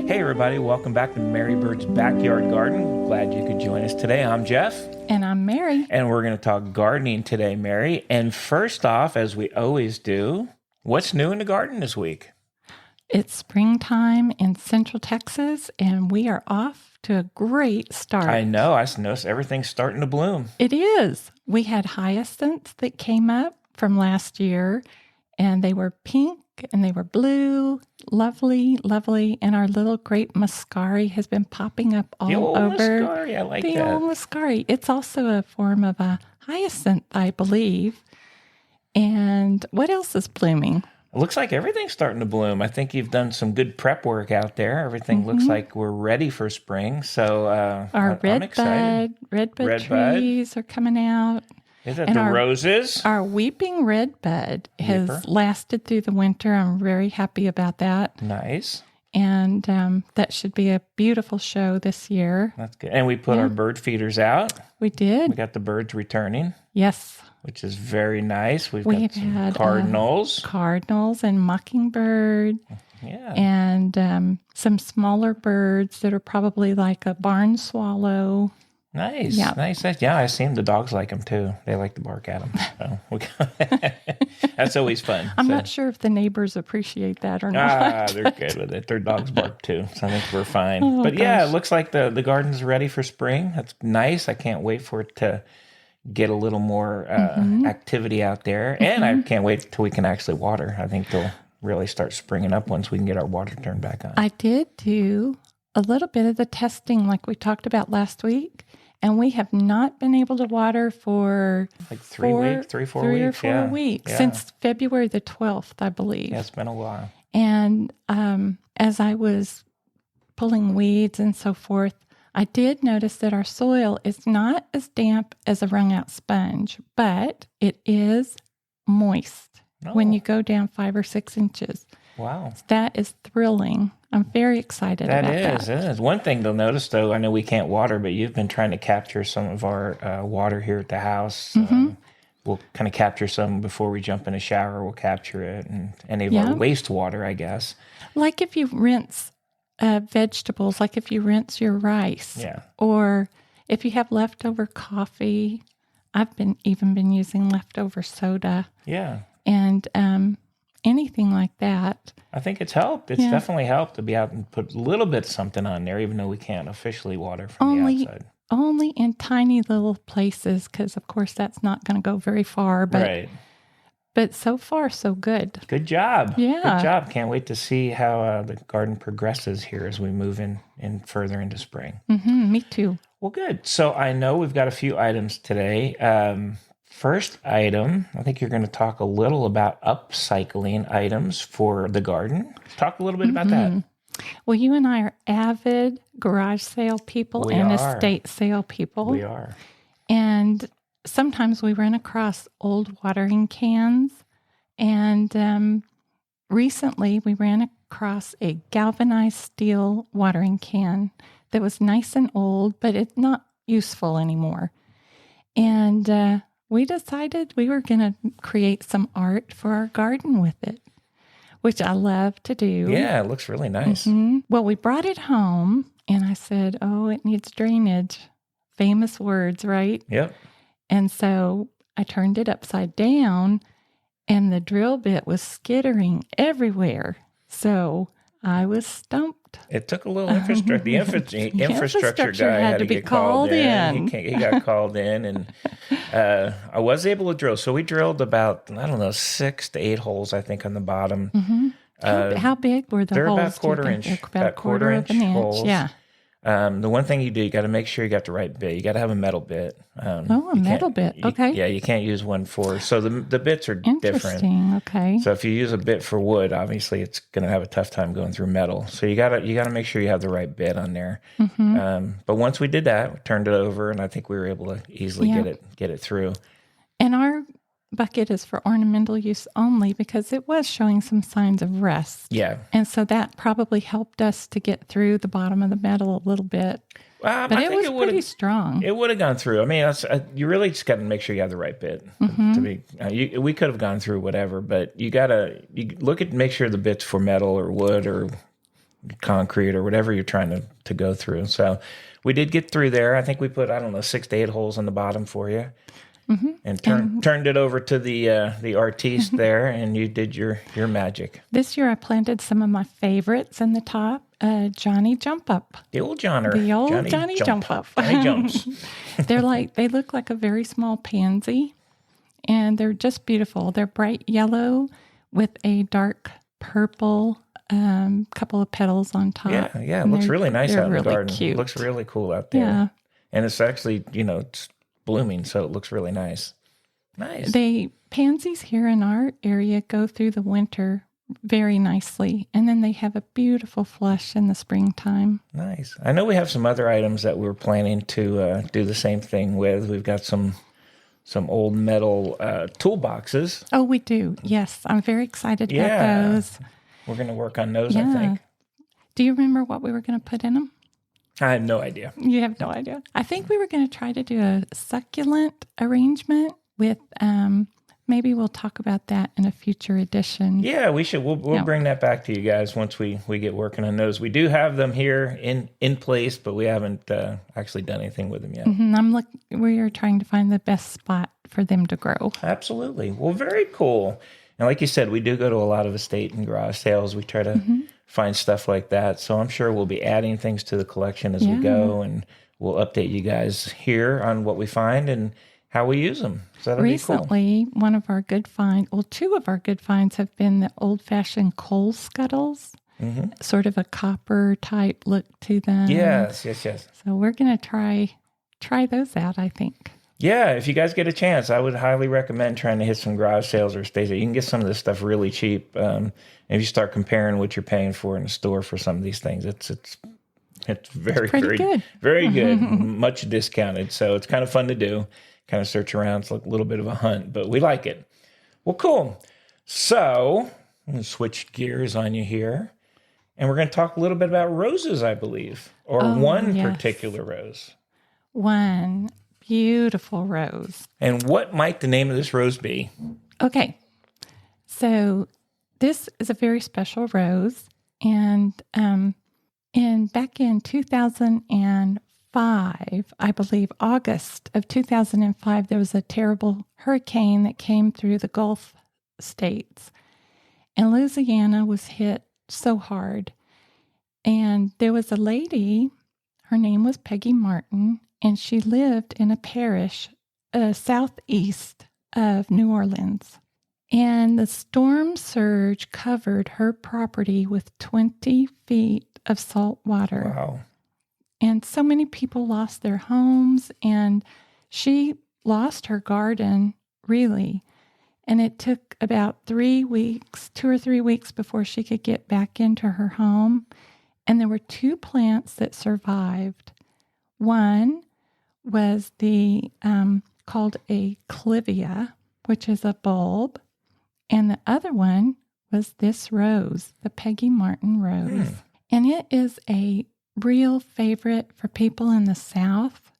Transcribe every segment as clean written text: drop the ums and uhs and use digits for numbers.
Hey everybody, welcome back to MaryBird's Backyard Garden. Glad you could join us today. I'm Jeff. And I'm Mary. And we're going to talk gardening today, Mary. And first off, as we always do, what's new in the garden this week? It's springtime in Central Texas, and we are off to a great start. I know. I noticed everything's starting to bloom. It is. We had hyacinths that came up from last year, and they were pink and they were blue. Lovely, lovely. And our little grape muscari has been popping up all The old over. muscari, I like the that. old muscari. It's also a form of a hyacinth, I believe. And what else is blooming? It looks like everything's starting to bloom. I think you've done some good prep work out there. Everything looks like we're ready for spring. So Our I'm excited. redbud trees are coming out. Is it And the roses? Our weeping redbud has Weeper. lasted through the winter. I'm very happy about that. Nice. And that should be a beautiful show this year. That's good. And we put our bird feeders out. We did. We got the birds returning, Yes. which is very nice. We've We've got some had cardinals. Cardinals and mockingbird Yeah. and some smaller birds that are probably like a barn swallow. Nice. Yeah. Nice. Yeah, I seen the dogs like them too. They like to bark at them. So that's always fun. I'm not sure if the neighbors appreciate that or not. They're good with it. Their dogs bark too, so I think we're fine. Oh, but yeah, gosh. it looks like the garden's ready for spring. That's nice. I can't wait for it to get a little more activity out there. And I can't wait till we can actually water. I think they'll really start springing up once we can get our water turned back on. I did do a little bit of the testing like we talked about last week, and we have not been able to water for Like 3 weeks, 3, 4 weeks. or 4 yeah. weeks, Yeah. since February the 12th, I believe. Yeah, it's been a while. And as I was pulling weeds and so forth, I did notice that our soil is not as damp as a wrung out sponge, but it is moist when Oh. you go down 5 or 6 inches. Wow. That is thrilling. I'm very excited about that. It is. One thing they'll notice, though, I know we can't water, but you've been trying to capture some of our water here at the house. We'll kind of capture some before we jump in a shower. We'll capture it, and any of our wastewater, I guess. Like if you rinse vegetables, like if you rinse your rice, Yeah. or if you have leftover coffee. I've been using leftover soda Yeah. and anything like that. I think it's helped. It's definitely helped to be out and put a little bit of something on there, even though we can't officially water from the outside. Only in tiny little places, because of course that's not going to go very far. But Right. but so far so good. Good job. Yeah. Good job. Can't wait to see how the garden progresses here as we move in further into spring. Me too. Well, good. So I know we've got a few items today. First item, I think you're going to talk a little about upcycling items for the garden. Talk a little bit about that. Well, you and I are avid garage sale people We and are. estate sale people. We are. And sometimes we run across old watering cans. And recently we ran across a galvanized steel watering can that was nice and old, but it's not useful anymore. And we decided we were going to create some art for our garden with it, which I love to do. Yeah, it looks really nice. Well, we brought it home and I said, oh, it needs drainage. Famous words, right? Yep. And so I turned it upside down and the drill bit was skittering everywhere. So I was stumped. It took a little infrastructure. The infrastructure guy had had to to be get called in. in. He got called in, and I was able to drill. So we drilled about, 6 to 8 holes, I think, on the bottom. How big were the They're holes? about quarter do you inch, think? about quarter of an inch inch. holes. Yeah. The one thing you do, you got to make sure you got the right bit. You got to have a metal bit. A you metal can't- bit. Okay. Yeah, you can't use one for. So the bits are different. Interesting. Okay. So if you use a bit for wood, obviously it's going to have a tough time going through metal. So you gotta make sure you have the right bit on there. But once we did that, we turned it over, and I think we were able to easily get it through. And our bucket is for ornamental use only because it was showing some signs of rust. Yeah. And so that probably helped us to get through the bottom of the metal a little bit. But I it think was pretty strong. It would have gone through. I mean, you really just got to make sure you have the right bit. To be, we could have gone through whatever, but you look at make sure the bit's for metal or wood or concrete or whatever you're trying to go through. So we did get through there. I think we put, I don't know, 6 to 8 holes on the bottom for you. And turned it over to the artiste there, and you did your magic. This year I planted some of my favorites in the top. Johnny Jump Up. The old Johnner. The old Johnny Jump Up. Johnny Jumps. They look like a very small pansy, and they're just beautiful. They're bright yellow with a dark purple couple of petals on top. Yeah. It looks really nice out in the garden. Cute. It looks really cool out there. Yeah. And it's actually, it's blooming, so it looks really nice. Nice. Pansies here in our area go through the winter very nicely, and then they have a beautiful flush in the springtime. Nice. I know we have some other items that we're planning to do the same thing with. We've got some old metal toolboxes. Oh, we do. Yes, I'm very excited about those. We're going to work on those, I think. Do you remember what we were going to put in them? I have no idea. You have no idea. I think we were going to try to do a succulent arrangement with, maybe we'll talk about that in a future edition. Yeah, we should. We'll bring that back to you guys once we get working on those. We do have them here in place, but we haven't actually done anything with them yet. Mm-hmm. We are trying to find the best spot for them to grow. Absolutely. Well, very cool. And like you said, we do go to a lot of estate and garage sales. We try to find stuff like that. So I'm sure we'll be adding things to the collection as we go, and we'll update you guys here on what we find and how we use them. So that'll Recently, be cool. one of our good finds, two of our good finds have been the old-fashioned coal scuttles, sort of a copper type look to them. Yes. So we're going to try those out, I think. Yeah, if you guys get a chance, I would highly recommend trying to hit some garage sales or estate sales. You can get some of this stuff really cheap. And if you start comparing what you're paying for in the store for some of these things, it's very good. Very good, much discounted. So it's kind of fun to do. Kind of search around. It's like a little bit of a hunt, but we like it. Well, cool. So I'm going to switch gears on you here, and we're going to talk a little bit about roses, I believe, or one particular rose. One beautiful rose. And what might the name of this rose be? Okay. So this is a very special rose. And back in 2005, I believe August of 2005, there was a terrible hurricane that came through the Gulf states. And Louisiana was hit so hard. And there was a lady, her name was Peggy Martin, and she lived in a parish southeast of New Orleans. And the storm surge covered her property with 20 feet of salt water. Wow. And so many people lost their homes, and she lost her garden, really. And it took about 2 or 3 weeks before she could get back into her home. And there were 2 plants that survived. One was called a clivia, which is a bulb. And the other one was this rose, the Peggy Martin rose. And it is a real favorite for people in the South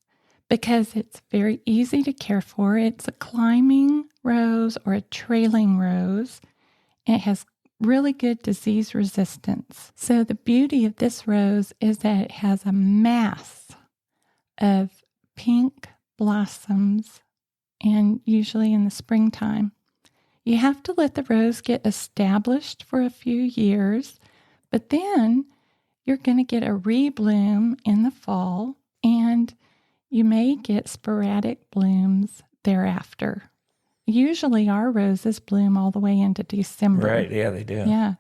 because it's very easy to care for. It's a climbing rose or a trailing rose. And it has really good disease resistance. So the beauty of this rose is that it has a mass of pink blossoms, and usually in the springtime. You have to let the rose get established for a few years, but then you're going to get a rebloom in the fall, and you may get sporadic blooms thereafter. Usually our roses bloom all the way into December. Right, yeah, they do. Yeah.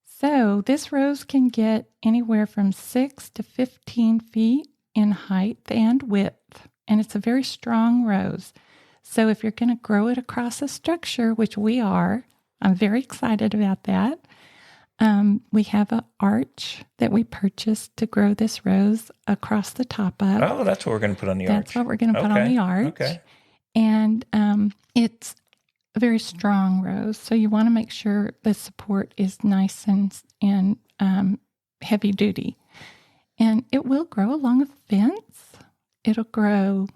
So this rose can get anywhere from 6 to 15 feet in height and width, and it's a very strong rose. So if you're going to grow it across a structure, which we are, I'm very excited about that. We have an arch that we purchased to grow this rose across the top of. Oh, that's what we're going to put on the arch. That's what we're going to put on the arch. Okay. And it's a very strong rose, so you want to make sure the support is nice and heavy duty. And it will grow along a fence. It'll grow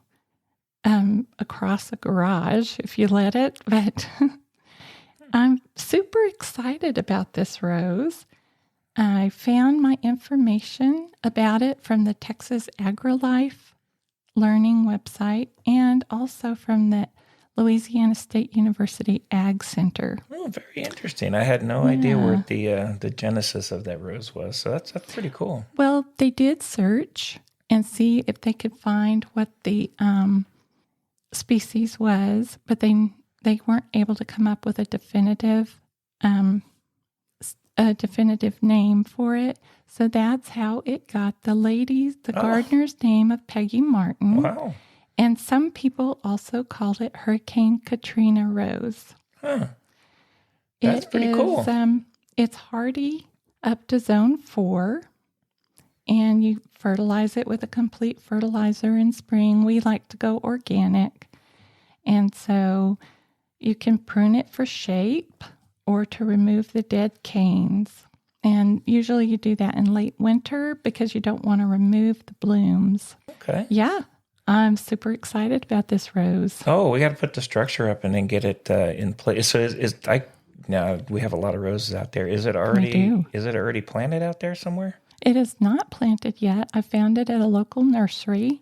across a garage if you let it. But I'm super excited about this rose. I found my information about it from the Texas AgriLife Learning website and also from the Louisiana State University Ag Center. Oh, very interesting. I had no idea where the genesis of that rose was. So that's pretty cool. Well, they did search and see if they could find what the species was, but they weren't able to come up with a definitive name for it. So that's how it got the gardener's name of Peggy Martin. Wow. And some people also called it Hurricane Katrina rose. Huh. That's pretty cool. It's hardy up to zone 4, and you fertilize it with a complete fertilizer in spring. We like to go organic. And so you can prune it for shape or to remove the dead canes. And usually you do that in late winter because you don't want to remove the blooms. Okay. Yeah, I'm super excited about this rose. Oh, we got to put the structure up and then get it in place. So now we have a lot of roses out there. Is it already planted out there somewhere? It is not planted yet. I found it at a local nursery.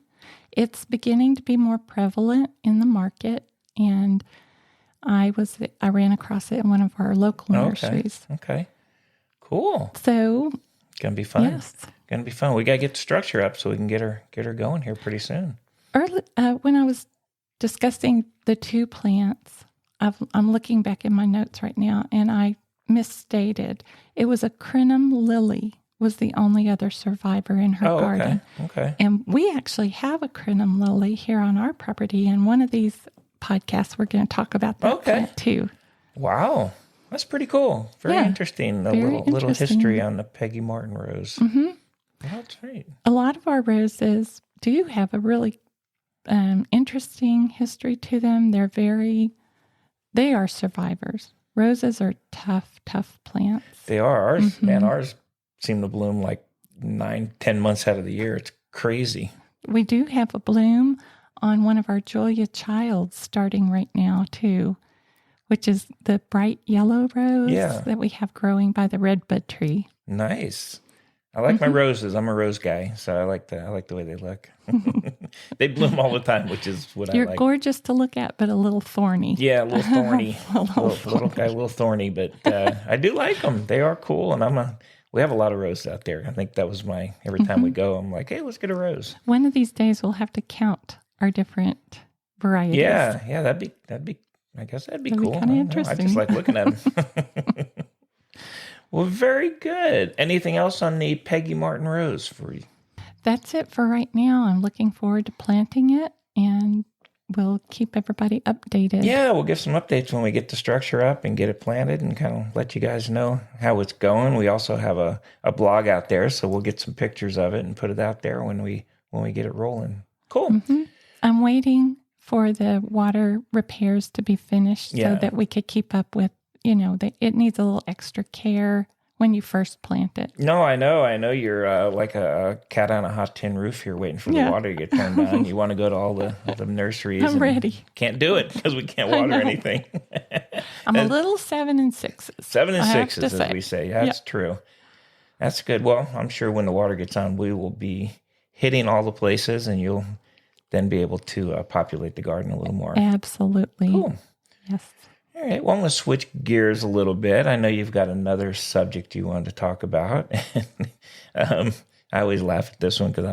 It's beginning to be more prevalent in the market, and I ran across it in one of our local nurseries. Okay. Cool. So Gonna be fun. Yes. Gonna be fun. We gotta get the structure up so we can get her going here pretty soon. When I was discussing the 2 plants, I'm looking back in my notes right now, and I misstated. It was a crinum lily was the only other survivor in her garden. Okay. And we actually have a crinum lily here on our property. And one of these podcasts, we're going to talk about that plant too. Wow. That's pretty cool. Very interesting. Little history on the Peggy Martin rose. Mm-hmm. That's right. A lot of our roses do have a really interesting history to them. They are survivors. Roses are tough plants. They are. Ours seem to bloom like 9-10 months out of the year. It's crazy. We do have a bloom on one of our Julia Childs starting right now too, which is the bright yellow rose that we have growing by the redbud tree. Nice. I like my roses. I'm a rose guy, so I like the way they look. They bloom all the time, which is what I like. You're gorgeous to look at, but a little thorny. Yeah, a little thorny. a little thorny, but I do like them. They are cool, and we have a lot of roses out there. I think that was every time we go, I'm like, hey, let's get a rose. One of these days we'll have to count our different varieties. Yeah, that'd be. I guess that'd be cool. Kind of interesting. I just like looking at them. Well, very good. Anything else on the Peggy Martin rose for you? That's it for right now. I'm looking forward to planting it, and we'll keep everybody updated. Yeah, we'll give some updates when we get the structure up and get it planted and kind of let you guys know how it's going. We also have a blog out there, so we'll get some pictures of it and put it out there when we get it rolling. Cool. Mm-hmm. I'm waiting for the water repairs to be finished so that we could keep up with, it needs a little extra care when you first plant it. No, I know. You're like a cat on a hot tin roof here waiting for the water to get turned on. You want to go to all the nurseries. I'm ready. Can't do it because we can't water anything. I'm a little 7 and 6s. 7 and 6s, as we say. That's true. That's good. Well, I'm sure when the water gets on, we will be hitting all the places, and you'll then be able to populate the garden a little more. Absolutely. Cool. Yes. All right. Well, I'm going to switch gears a little bit. I know you've got another subject you wanted to talk about. I always laugh at this one because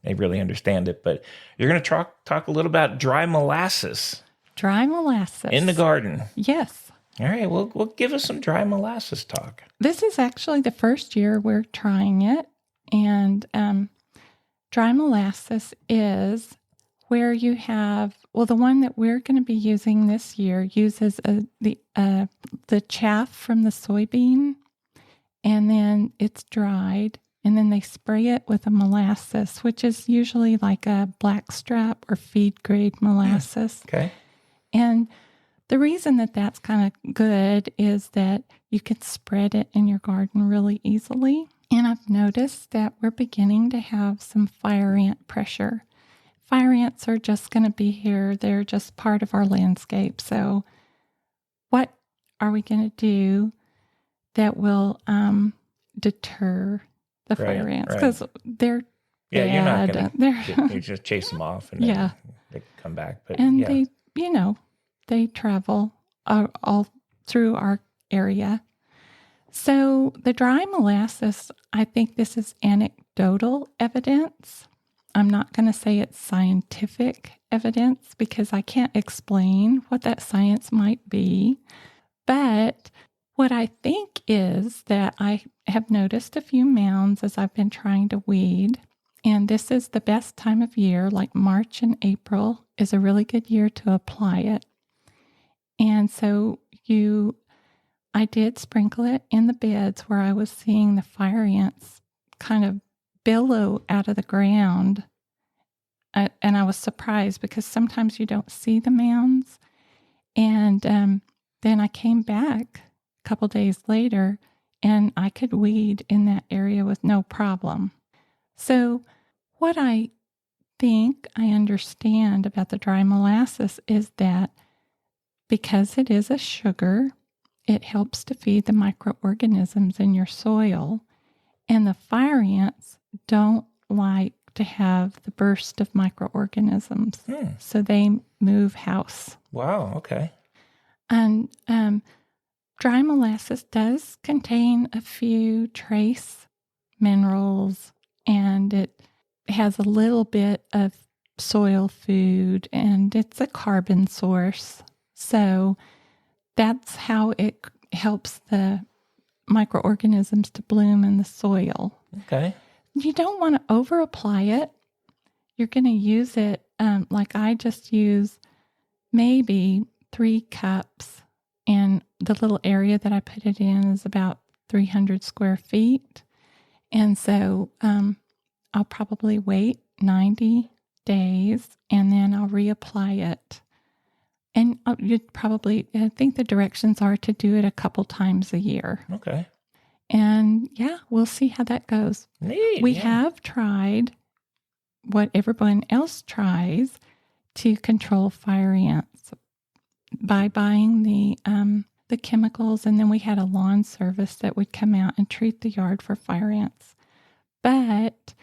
I really understand it. But you're going to talk a little about dry molasses. Dry molasses. In the garden. Yes. All right. Well, give us some dry molasses talk. This is actually the first year we're trying it. And dry molasses is where you have, the one that we're going to be using this year uses the chaff from the soybean, and then it's dried, and then they spray it with a molasses, which is usually like a blackstrap or feed grade molasses. Okay. And the reason that that's kind of good is that you can spread it in your garden really easily. And I've noticed that we're beginning to have some fire ant pressure. Fire ants are just going to be here. They're just part of our landscape. So what are we going to do that will deter the fire ants right. because they're Yeah, you're not bad. going to you just chase them off and then they come back. But and they travel all through our area. So the dry molasses, I think this is anecdotal evidence. I'm not going to say it's scientific evidence because I can't explain what that science might be. But what I think is that I have noticed a few mounds as I've been trying to weed. And this is the best time of year, like March and April is a really good year to apply it. And so I did sprinkle it in the beds where I was seeing the fire ants kind of billow out of the ground. And I was surprised because sometimes you don't see the mounds. And then I came back a couple days later and I could weed in that area with no problem. So what I think I understand about the dry molasses is that because it is a sugar, it helps to feed the microorganisms in your soil. And the fire ants don't like to have the burst of microorganisms. So they move house. Wow, okay. And dry molasses does contain a few trace minerals, and it has a little bit of soil food, and it's a carbon source. So that's how it helps the microorganisms to bloom in the soil. Okay. You don't want to over apply it. You're going to use it like I just use maybe 3 cups, and the little area that I put it in is about 300 square feet. And so I'll probably wait 90 days and then I'll reapply it. And you'd probably, I think the directions are to do it a couple times a year. Okay. And we'll see how that goes. Neat. We have tried what everyone else tries to control fire ants by buying the chemicals, and then we had a lawn service that would come out and treat the yard for fire ants. But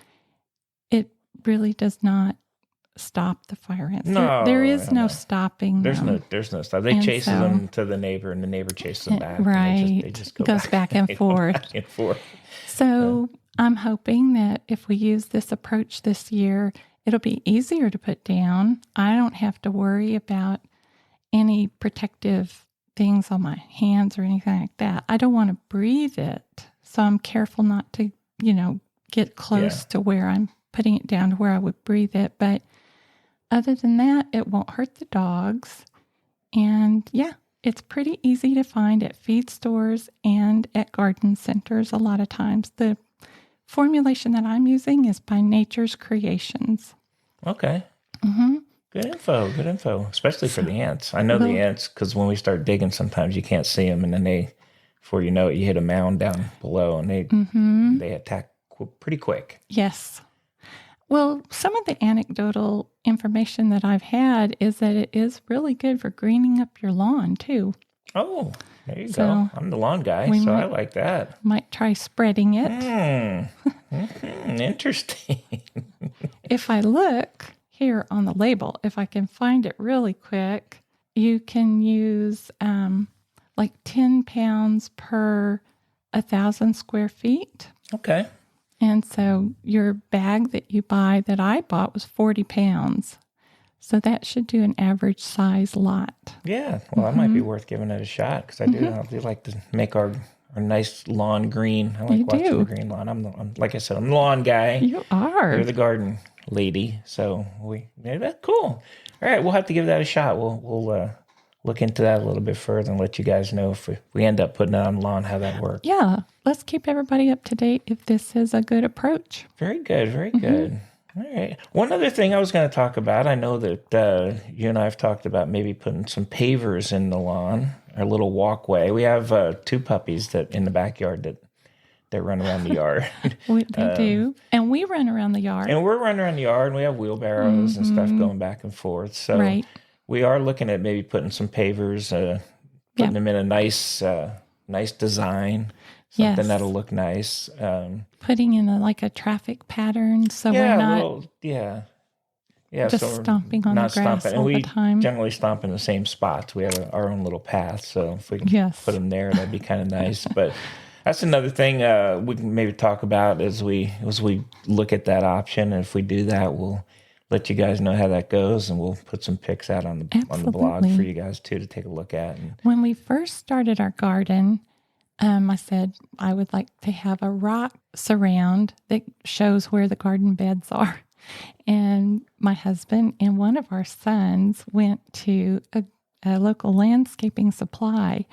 it really does not stop the fire ants. No, there is no stopping them. There's no stop. They chase them to the neighbor, and the neighbor chases them back. Right. They just go goes back and forth. Back and forth. So I'm hoping that if we use this approach this year, it'll be easier to put down. I don't have to worry about any protective things on my hands or anything like that. I don't want to breathe it. So I'm careful not to, get close to where I'm putting it down to where I would breathe it. But other than that, it won't hurt the dogs. And it's pretty easy to find at feed stores and at garden centers a lot of times. The formulation that I'm using is by Nature's Creations. Okay. Mm-hmm. Good info, especially for the ants. I know the ants because when we start digging, sometimes you can't see them, and then before you know it, you hit a mound down below, and they attack pretty quick. Yes. Well, some of the anecdotal information that I've had is that it is really good for greening up your lawn, too. Oh, there you go. I'm the lawn guy, so I like that. Might try spreading it. Interesting. If I look here on the label, if I can find it really quick, you can use like 10 pounds per 1,000 square feet. Okay. And so your bag that you buy, that I bought, was 40 pounds. So that should do an average size lot. Yeah. Well, that might be worth giving it a shot because I do like to make our nice lawn green. I like watching the green lawn. I'm like I said, I'm the lawn guy. You are. You're the garden lady. So that's cool. All right. We'll have to give that a shot. We'll look into that a little bit further and let you guys know if we end up putting it on the lawn, how that works. Yeah. Let's keep everybody up to date if this is a good approach. Very good. Very good. All right. One other thing I was going to talk about, I know that you and I have talked about maybe putting some pavers in the lawn, our little walkway. We have 2 puppies that in the backyard that run around the yard. They do. And we run around the yard. And we're running around the yard, and we have wheelbarrows and stuff going back and forth. So we are looking at maybe putting some pavers, putting them in a nice design. something Yes. that'll look nice. Putting in a traffic pattern so we're not just so we're stomping on the not grass stomping. all And the we time. generally stomp in the same spots. We have our own little path, so if we can Yes. put them there, that'd be kind of nice. But that's another thing we can maybe talk about as we look at that option. And if we do that, we'll let you guys know how that goes, and we'll put some pics out on the blog for you guys too to take a look at. And when we first started our garden, I said I would like to have a rock surround that shows where the garden beds are. And my husband and one of our sons went to a local landscaping supply,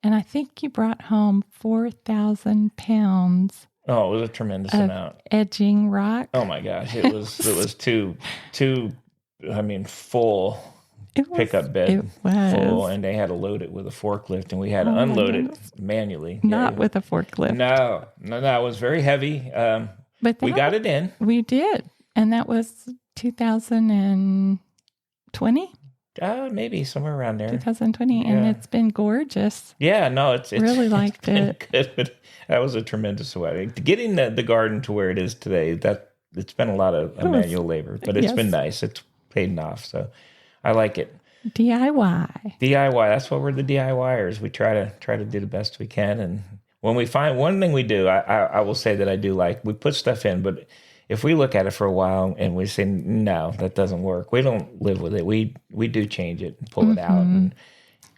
and I think you brought home 4,000 pounds. Oh, it was a tremendous amount. Edging rock. Oh my gosh, it was too full. Pickup bed full, and they had to load it with a forklift, and we had to unload it manually. Not with a forklift. No, it was very heavy. But we got it in. We did, and that was 2020. Maybe somewhere around there. 2020, and it's been gorgeous. Yeah, no, it's really liked it. Good, but that was a tremendous way. Getting the garden to where it is today, that it's been a lot of manual labor, but it's been nice. It's paid off, so I like it. DIY. That's what we're the DIYers. We try to do the best we can, and when we find one thing we do, I will say that I do like we put stuff in, but if we look at it for a while and we say no, that doesn't work, we don't live with it. We do change it and pull it out, and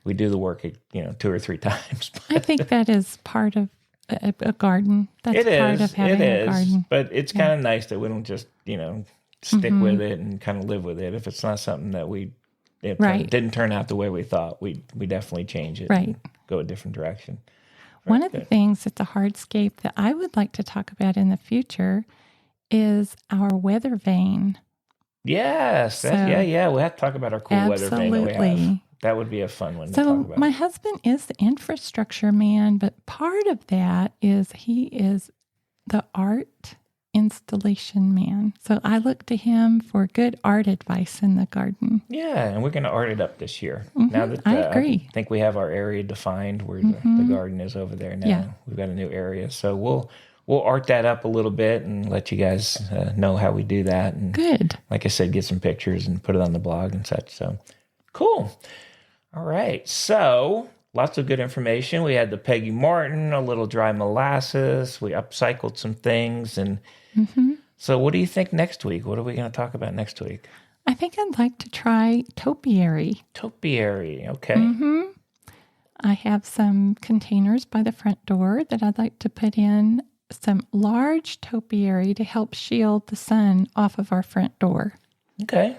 we do the work 2 or 3 times. I think that is part of a garden. That's part of having a garden. But it's kind of nice that we don't just stick with it and kind of live with it. If it's not something that didn't turn out the way we thought, we definitely change it and go a different direction. One of the things that's a hardscape that I would like to talk about in the future is our weather vane. Yes. We'll have to talk about our cool weather vane that we have. That would be a fun one to talk about. My husband is the infrastructure man, but part of that is he is the art installation man. So I look to him for good art advice in the garden. Yeah, and we're going to art it up this year. Now that I agree. I think we have our area defined where the garden is over there now. Yeah. We've got a new area. So we'll art that up a little bit and let you guys know how we do that. And good. Like I said, get some pictures and put it on the blog and such. So cool. All right. So lots of good information. We had the Peggy Martin, a little dry molasses. We upcycled some things. And so what do you think next week? What are we going to talk about next week? I think I'd like to try topiary. Topiary. Okay. I have some containers by the front door that I'd like to put in some large topiary to help shield the sun off of our front door. Okay.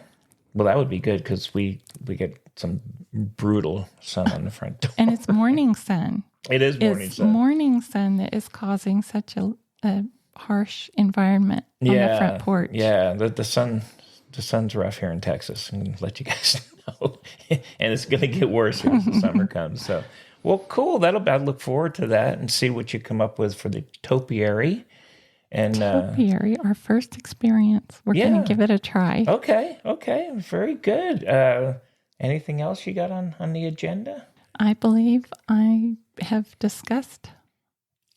Well, that would be good because we get some brutal sun on the front door. And it's morning sun. It is morning sun. It's morning sun that is causing such a harsh environment on the front porch. Yeah, the sun's rough here in Texas. I'm going to let you guys know. And it's going to get worse here as the summer comes. So, well, cool. I look forward to that and see what you come up with for the topiary. And topiary, our first experience. We're going to give it a try. Okay. Very good. Anything else you got on the agenda? I believe I have discussed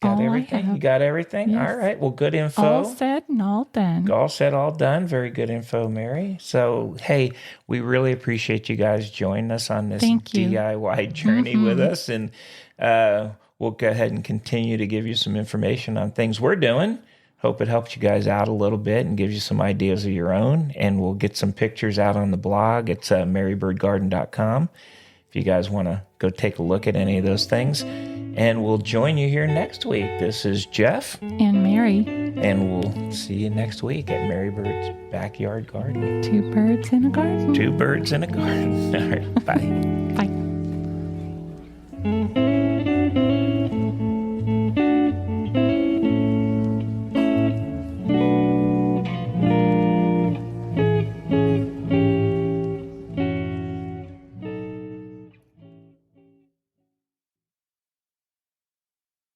Got everything? You got everything? Yes. All right. Well, good info. All said and all done. All said, all done. Very good info, Mary. So, hey, we really appreciate you guys joining us on this DIY journey with us. And we'll go ahead and continue to give you some information on things we're doing. Hope it helps you guys out a little bit and gives you some ideas of your own. And we'll get some pictures out on the blog. It's MaryBirdGarden.com if you guys want to go take a look at any of those things. And we'll join you here next week. This is Jeff. And Mary. And we'll see you next week at MaryBird's Backyard Garden. 2 birds in a garden. 2 birds in a garden. All right. Bye. Bye.